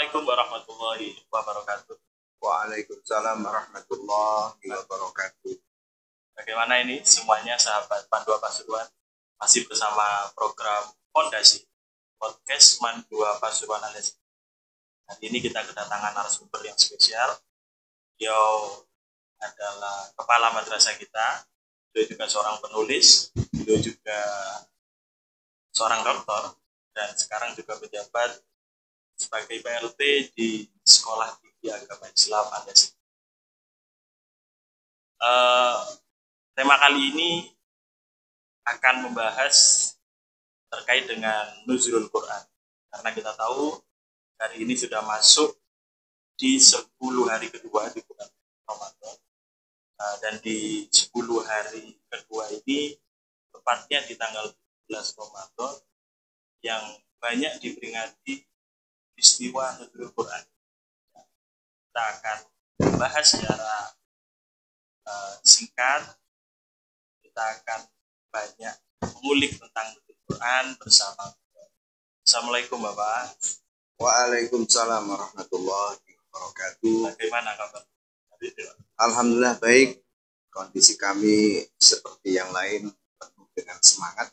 Assalamualaikum warahmatullahi wabarakatuh. Waalaikumsalam warahmatullahi wabarakatuh. Bagaimana ini semuanya sahabat Pandua Pasuruan? Masih bersama program Fondasi Podcast Mandua Pasuruan alias. Hari ini kita kedatangan narasumber yang spesial. Beliau adalah kepala madrasah kita. Beliau juga seorang penulis. Beliau juga seorang doktor dan sekarang juga pejabat sebagai PLT di Sekolah Tinggi Agama Islam alias. Tema kali ini akan membahas terkait dengan nuzulul Quran. Karena kita tahu hari ini sudah masuk di 10 hari kedua di bulan Ramadan. Dan di 10 hari kedua ini, tepatnya di tanggal 12 Ramadan, yang banyak diperingati peristiwa nuzulul Quran. Kita akan membahas secara singkat. Kita akan banyak mengulik tentang nuzulul Quran bersama. Assalamualaikum Bapak. Waalaikumsalam warahmatullahi wabarakatuh. Bagaimana kabar? Alhamdulillah baik. Kondisi kami seperti yang lain, penuh dengan semangat.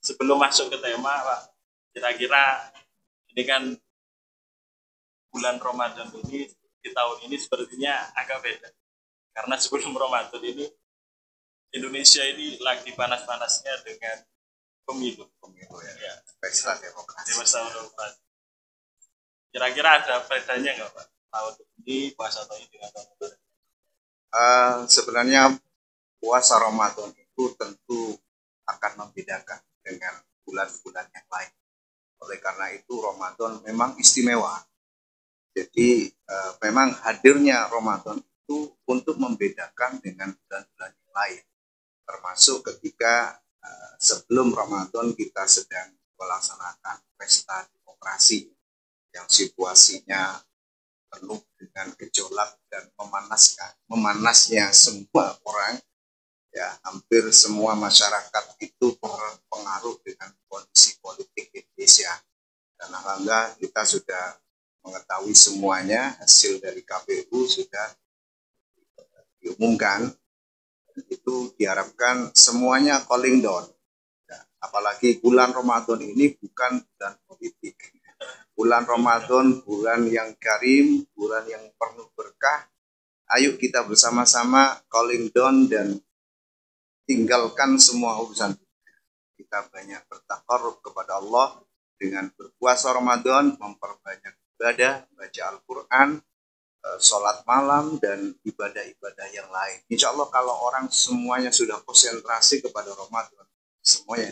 Sebelum masuk ke tema, Pak, kira-kira ini kan bulan Ramadan ini di tahun ini sepertinya agak beda. Karena sebelum Ramadan ini Indonesia ini lagi panas-panasnya dengan pemilu ya. Pesta demokrasi. Kira-kira ada bedanya nggak Pak? Tahun ini puasa tahun ini dengan tahun lalu? Sebenarnya puasa Ramadan itu tentu akan membedakan dengan bulan-bulan yang lain. Oleh karena itu Ramadan memang istimewa. Jadi memang hadirnya Ramadan itu untuk membedakan dengan bulan-bulan yang lain. Termasuk ketika sebelum Ramadan kita sedang melaksanakan pesta demokrasi yang situasinya penuh dengan gejolak dan memanasnya semua orang. Ya, hampir semua masyarakat itu terpengaruh dengan kondisi politik Indonesia. Dan alhamdulillah kita sudah mengetahui semuanya, hasil dari KPU sudah diumumkan. Itu diharapkan semuanya calling down. Ya, apalagi bulan Ramadan ini bukan bulan politik. Bulan Ramadan, bulan yang karim, bulan yang penuh berkah. Ayo kita bersama-sama calling down dan tinggalkan semua urusan. Kita banyak bertakarrub kepada Allah dengan berpuasa Ramadan, memperbanyak ibadah, baca Al-Quran, sholat malam, dan ibadah-ibadah yang lain. Insya Allah kalau orang semuanya sudah konsentrasi kepada Ramadan, semuanya.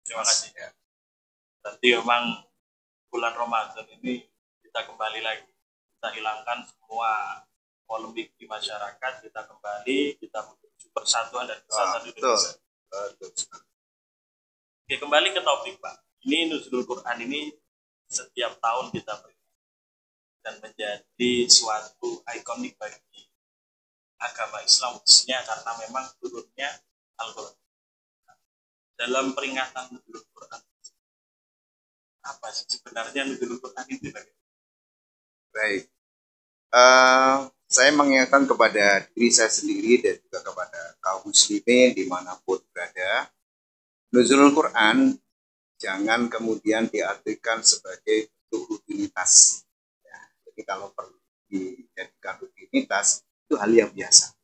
Terima kasih ya. Berarti memang bulan Ramadan ini kita kembali lagi. Kita hilangkan semua polemik di masyarakat, kita kembali, kita menuju persatuan dan kesatuan Indonesia. Oke, kembali ke topik Pak. Ini nuzulul Quran ini setiap tahun kita beri dan menjadi suatu ikonik bagi agama Islam khususnya karena memang turunnya Al-Quran. Dalam peringatan nuzulul Quran, apa sih sebenarnya nuzulul Quran itu bagaimana? Baik. Saya mengingatkan kepada diri saya sendiri dan juga kepada kaum muslimin dimanapun berada. Nuzulul Quran jangan kemudian diartikan sebagai bentuk rutinitas. Ya, jadi kalau perlu dijadikan rutinitas itu hal yang biasa.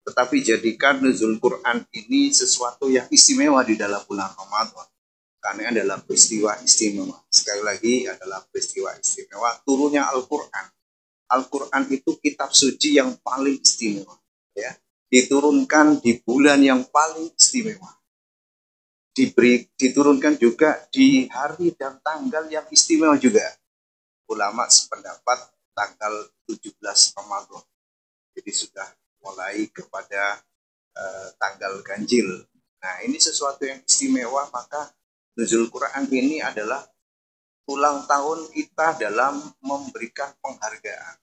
Tetapi jadikan nuzulul Quran ini sesuatu yang istimewa di dalam bulan Ramadan. Karena adalah peristiwa istimewa. Sekali lagi adalah peristiwa istimewa turunnya Al-Quran. Al-Quran itu kitab suci yang paling istimewa. Ya. Diturunkan di bulan yang paling istimewa. Diturunkan juga di hari dan tanggal yang istimewa juga. Ulama sependapat tanggal 17 Ramadan. Jadi sudah mulai kepada tanggal ganjil. Nah ini sesuatu yang istimewa, maka nuzul Quran ini adalah ulang tahun kita dalam memberikan penghargaan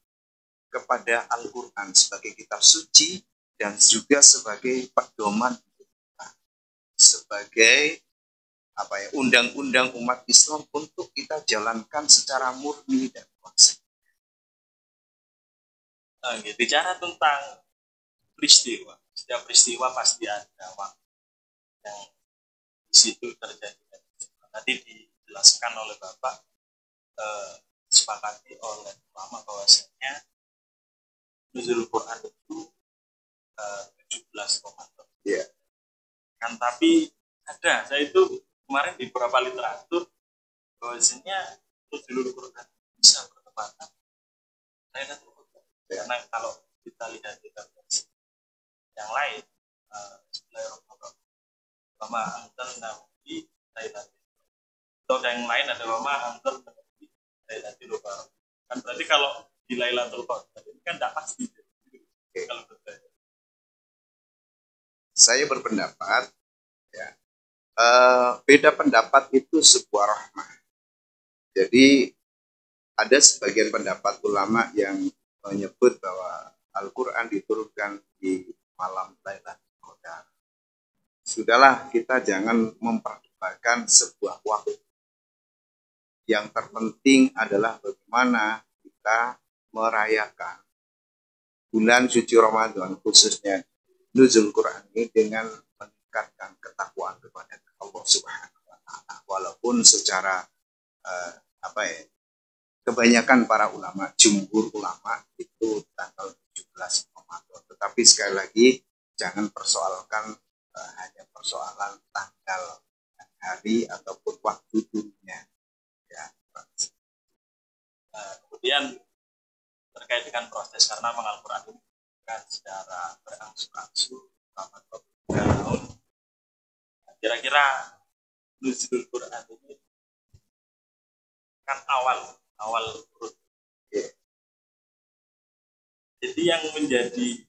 kepada Al-Quran sebagai kitab suci dan juga sebagai pedoman kita, sebagai undang-undang umat Islam untuk kita jalankan secara murni dan konsisten. Bicara tentang peristiwa, setiap peristiwa pasti ada waktu yang di situ terjadi. Tadi dijelaskan oleh Bapak, disepakati oleh ulama bahwasanya nuzul Quran itu 17 komandan. Yeah. Kan tapi saya itu kemarin di beberapa literatur bahwasanya nuzul Quran bisa bertepatan Lailatul Qadar. Karena kalau kita lihat di versi yang lain, Bismillahirrahmanirrahim, Wama anzalna fi lailatul qadar. Atau yang lain ada Wama anzalna fi lailatul qadar. Kan berarti kalau di Lailatul Qadar ini kan tidak pasti. Kalau saya berpendapat, ya, beda pendapat itu sebuah rahmah. Jadi ada sebagian pendapat ulama yang menyebut bahwa Al-Quran diturunkan di malam Lailatul Qadar. Sudahlah, kita jangan memperdebatkan sebuah waktu. Yang terpenting adalah bagaimana kita merayakan bulan suci Ramadan, khususnya nuzul Quran ini, dengan meningkatkan ketakwaan kepada Allah Subhanahu wa Ta'ala. Walaupun secara kebanyakan para ulama, jumhur ulama itu tanggal 17 Ramadan. Tetapi sekali lagi jangan persoalkan hanya persoalan tanggal, hari ataupun waktu turunnya. Ya. Kemudian terkait dengan proses, karena Al-Quran ini kan secara berangsur-angsur selama 23 tahun. Kira-kira nuzul Quran ini kan awal turun. Jadi yang menjadi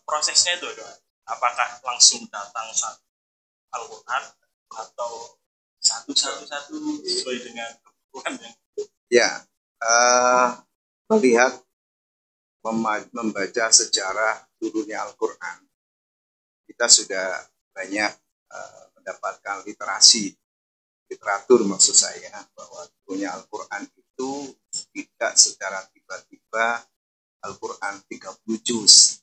prosesnya itu apakah langsung datang satu Al-Quran atau satu sesuai dengan kebutuhan yang melihat membaca sejarah turunnya Al-Quran, kita sudah banyak mendapatkan literatur maksud saya, bahwa turunnya Al-Quran itu tidak secara tiba-tiba Al-Quran 30 juz.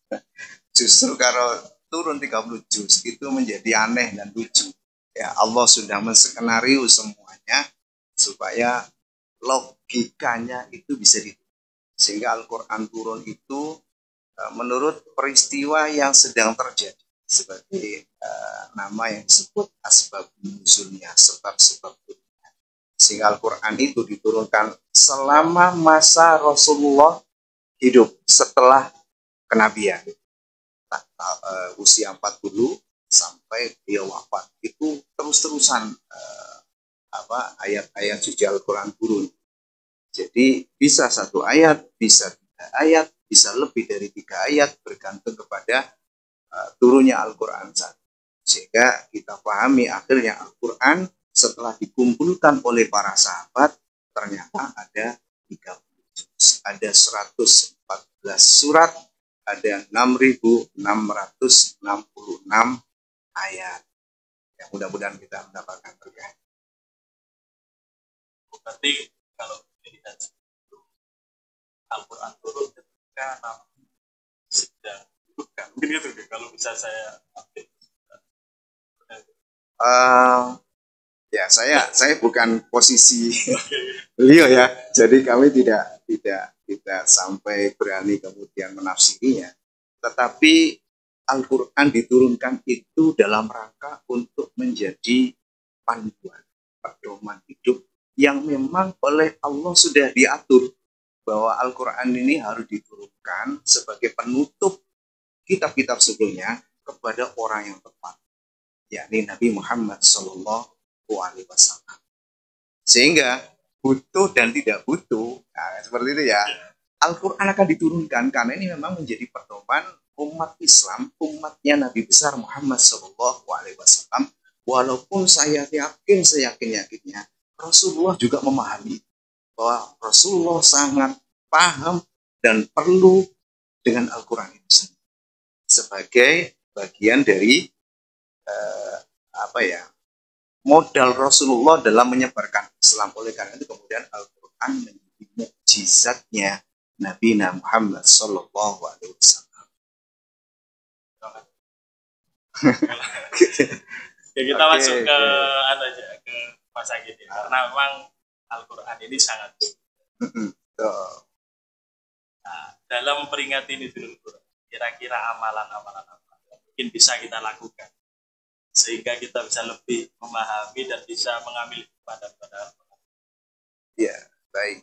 Justru kalau turun 30 juz itu menjadi aneh dan lucu. Ya, Allah sudah menskenario semuanya supaya logikanya itu bisa ditutup. Sehingga Al-Quran turun itu menurut peristiwa yang sedang terjadi, sebagai nama yang disebut asbab nuzulnya, sebab-sebab turunnya. Sehingga Al-Quran itu diturunkan selama masa Rasulullah hidup setelah kenabian, usia 40 sampai dia wafat, itu terus-terusan ayat-ayat suci Al-Quran turun. Jadi bisa satu ayat, bisa 3 ayat, bisa lebih dari 3 ayat, bergantung kepada turunnya Al-Quran saat. Sehingga kita pahami akhirnya Al-Quran setelah dikumpulkan oleh para sahabat, ternyata ada 30 juz, ada 114 surat, ada 6.666 ayat. Ya, mudah-mudahan kita mendapatkan berkah. Berarti kalau dilihat Al-Quran turun ketika sedang bukan, mungkin gitu kalau bisa saya ambil. Ya, saya bukan posisi beliau ya, jadi kami tidak sampai berani kemudian menafsirinya. Tetapi Al-Quran diturunkan itu dalam rangka untuk menjadi panduan, pedoman hidup yang memang oleh Allah sudah diatur bahwa Al-Quran ini harus diturunkan sebagai penutup kitab-kitab sebelumnya kepada orang yang tepat, yakni Nabi Muhammad SAW. Sehingga butuh dan tidak butuh, seperti itu ya, Al-Quran akan diturunkan karena ini memang menjadi pedoman umat Islam, umatnya Nabi besar Muhammad SAW. Walaupun saya yakinnya Rasulullah juga memahami bahwa Rasulullah sangat paham dan perlu dengan Al-Quran itu sebagai bagian dari modal Rasulullah dalam menyebarkan Islam. Oleh karena itu kemudian Al-Quran menjadi mukjizatnya Nabi Muhammad Sallallahu Alaihi Wasallam. Ya kita masuk ke ke masa gini karena memang Al-Quran ini sangat nah, dalam peringati Nuzulul Quran kira-kira amalan-amalan apa yang mungkin bisa kita lakukan sehingga kita bisa lebih memahami dan bisa mengambil pada Al-Quran. Ya, baik.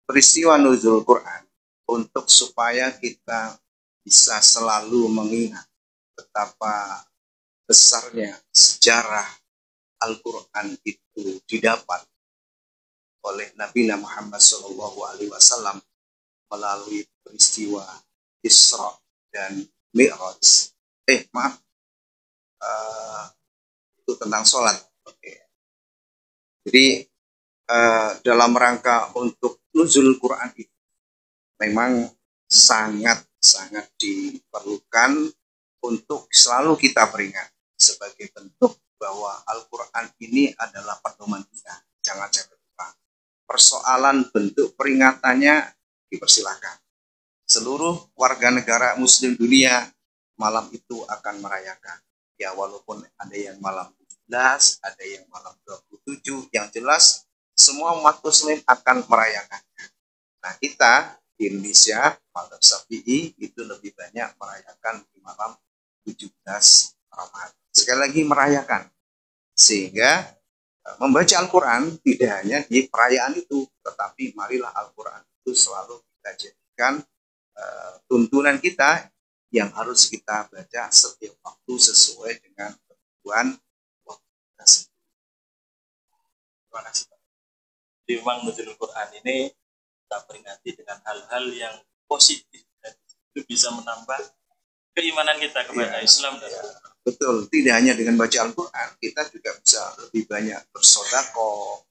Peristiwa Nuzul Quran untuk supaya kita bisa selalu mengingat betapa besarnya sejarah Al-Quran itu didapat oleh Nabi Muhammad SAW melalui peristiwa Isra dan Mi'raj. Itu tentang sholat. Jadi dalam rangka untuk nuzul Quran itu memang sangat diperlukan untuk selalu kita peringat sebagai bentuk bahwa Al-Quran ini adalah pedoman kita. Jangan sampai lupa. Persoalan bentuk peringatannya dipersilakan. Seluruh warga negara Muslim dunia malam itu akan merayakan. Ya walaupun ada yang malam 17, ada yang malam 27, yang jelas semua umat Muslim akan merayakannya. Nah kita di Indonesia, Madzhab Syafi'i itu lebih banyak merayakan di malam 17 Ramadan. Sekali lagi merayakan. Sehingga membaca Al-Quran tidak hanya di perayaan itu, tetapi marilah Al-Quran itu selalu kita jadikan tuntunan kita yang harus kita baca setiap waktu sesuai dengan kebutuhan waktu kita sendiri. Terima kasih Pak. Di memang Nuzulul Quran ini kita peringati dengan hal-hal yang positif dan itu bisa menambah keimanan kita kepada Islam dan betul, tidak hanya dengan baca Al-Quran, kita juga bisa lebih banyak bersedekah,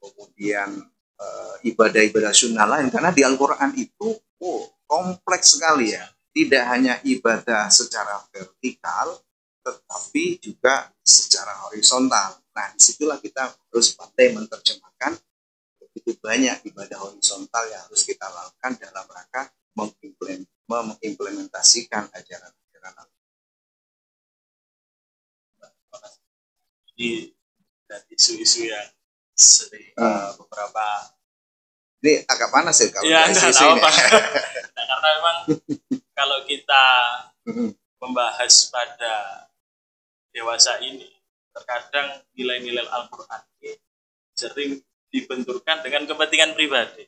kemudian ibadah-ibadah sunnah lain, karena di Al-Quran itu kompleks sekali ya, tidak hanya ibadah secara vertikal, tetapi juga secara horizontal. Nah, disitulah kita harus pandai menerjemahkan begitu banyak ibadah horizontal yang harus kita lakukan dalam rangka mengimplementasikan ajaran-ajaran Al-Quran. Dan isu-isu yang sering beberapa ini agak panas ya kalau ya isu tahu Pak. Nah, karena memang kalau kita membahas pada dewasa ini terkadang nilai-nilai Al-Quran ini sering dibenturkan dengan kepentingan pribadi.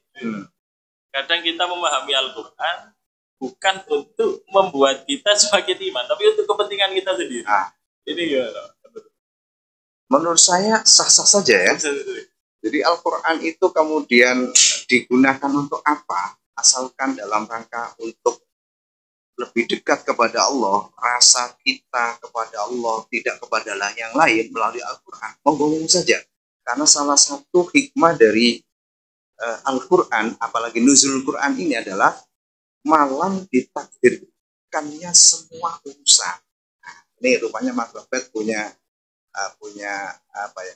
Kadang kita memahami Al-Quran bukan untuk membuat kita semakin iman, tapi untuk kepentingan kita sendiri. Ini gimana? Menurut saya sah-sah saja ya. Jadi Al-Quran itu kemudian digunakan untuk apa? Asalkan dalam rangka untuk lebih dekat kepada Allah, rasa kita kepada Allah tidak kepada yang lain melalui Al-Quran. Ngomong saja. Karena salah satu hikmah dari Al-Quran, apalagi Nuzul Quran ini adalah malam ditakdirkannya semua urusan. Nah, ini rupanya Mas Robert punya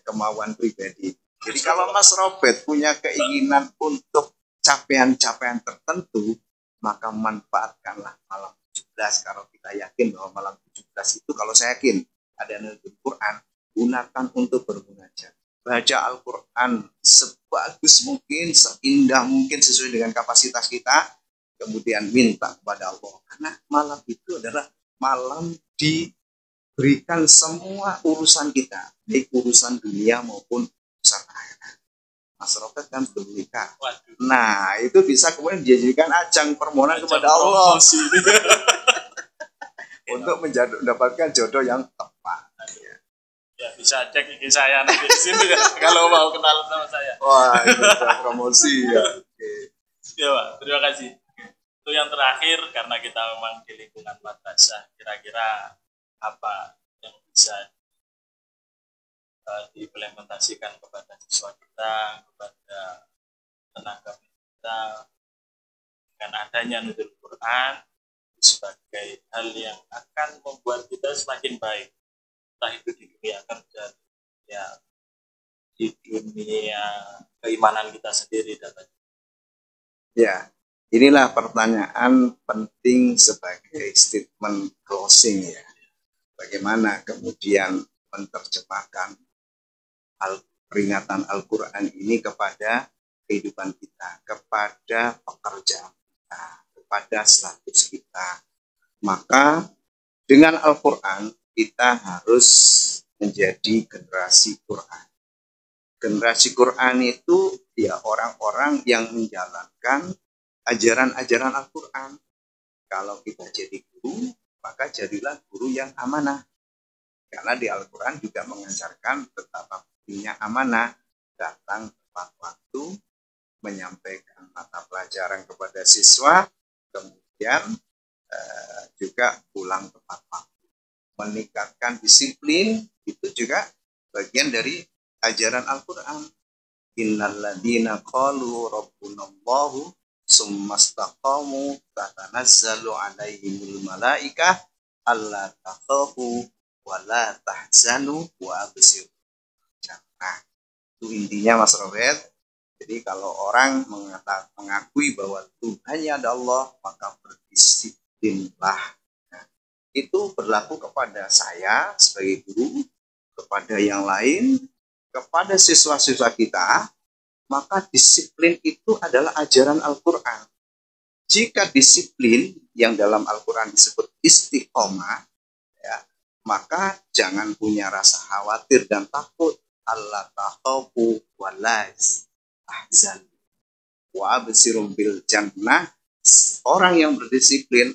kemauan pribadi. Jadi kalau Mas Robert punya keinginan untuk capaian-capaian tertentu, maka manfaatkanlah malam 17. Kalau kita yakin bahwa malam 17 itu, kalau saya yakin ada Nuzul Quran, gunakan untuk bermunajat. Baca Al-Quran sebagus mungkin, seindah mungkin sesuai dengan kapasitas kita, kemudian minta kepada Allah. Karena malam itu adalah malam diberikan semua urusan kita, baik urusan dunia maupun urusan akhirat. Mas Robert kan belum nikah. Nah, itu bisa kemudian dijadikan ajang permohonan kepada Allah untuk mendapatkan jodoh yang tepat. Ya, bisa cek IG saya nanti di sini ya, kalau mau kenal sama saya. Wah, itu promosi ya. Ya Pak, terima kasih. Itu yang terakhir, karena kita memang di lingkungan madrasah, kira-kira apa yang bisa diimplementasikan kepada siswa kita, kepada tenaga kita dengan adanya Nuzul Quran sebagai hal yang akan membuat kita semakin baik, entah itu di dunia kerja, ya di dunia keimanan kita sendiri dan Ya, inilah pertanyaan penting sebagai statement closing ya. Bagaimana kemudian menerjemahkan peringatan Al-Quran ini kepada kehidupan kita, kepada pekerjaan kita, kepada status kita. Maka dengan Al-Quran kita harus menjadi generasi Quran. Generasi Quran itu ya orang-orang yang menjalankan ajaran-ajaran Al-Quran. Kalau kita jadi guru, maka jadilah guru yang amanah. Karena di Al-Quran juga mengajarkan betapa pentingnya amanah, datang tepat waktu, menyampaikan mata pelajaran kepada siswa, kemudian juga pulang tepat waktu. Meningkatkan disiplin, itu juga bagian dari ajaran Al-Quran. Innalladzina qalu rabbunallahu summastaqamu tatanazzalu alaihimul malaikah alla takhafu wa la tahzanu wa absiru. Nah, itu intinya Mas Robert. Jadi kalau orang mengakui bahwa Tuhannya ada Allah, maka berdisiplinlah. Nah, itu berlaku kepada saya sebagai guru, kepada yang lain, kepada siswa-siswa kita, maka disiplin itu adalah ajaran Al-Quran. Jika disiplin yang dalam Al-Quran disebut istiqomah, ya, maka jangan punya rasa khawatir dan takut. Allah takhafu wa la tahzan wa absirum bil jannah. Orang yang berdisiplin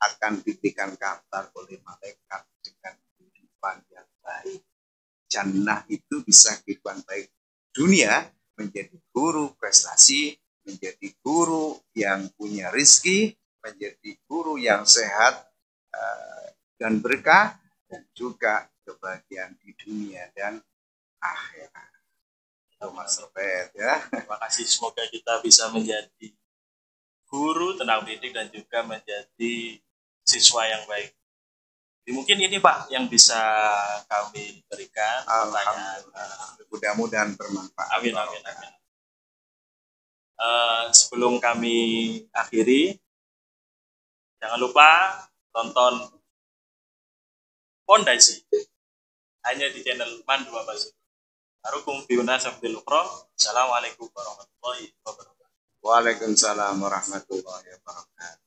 akan diberikan kabar oleh malaikat dengan kehidupan yang baik. Jannah itu bisa kehidupan baik dunia, menjadi guru prestasi, menjadi guru yang punya rezeki, menjadi guru yang sehat dan berkah, dan juga kebahagiaan di dunia dan akhirat. Itu Mas Robert ya. terima kasih, semoga kita bisa menjadi guru, tenaga pendidik dan juga menjadi siswa yang baik. Mungkin ini Pak yang bisa kami berikan pertanyaan. Mudah-mudahan bermanfaat. Amin. Sebelum kami akhiri, jangan lupa tonton Pondasi hanya di channel Mandu Abbas. Arukum biuna sambil ukro. Assalamualaikum warahmatullahi wabarakatuh. Waalaikumsalam warahmatullahi wabarakatuh.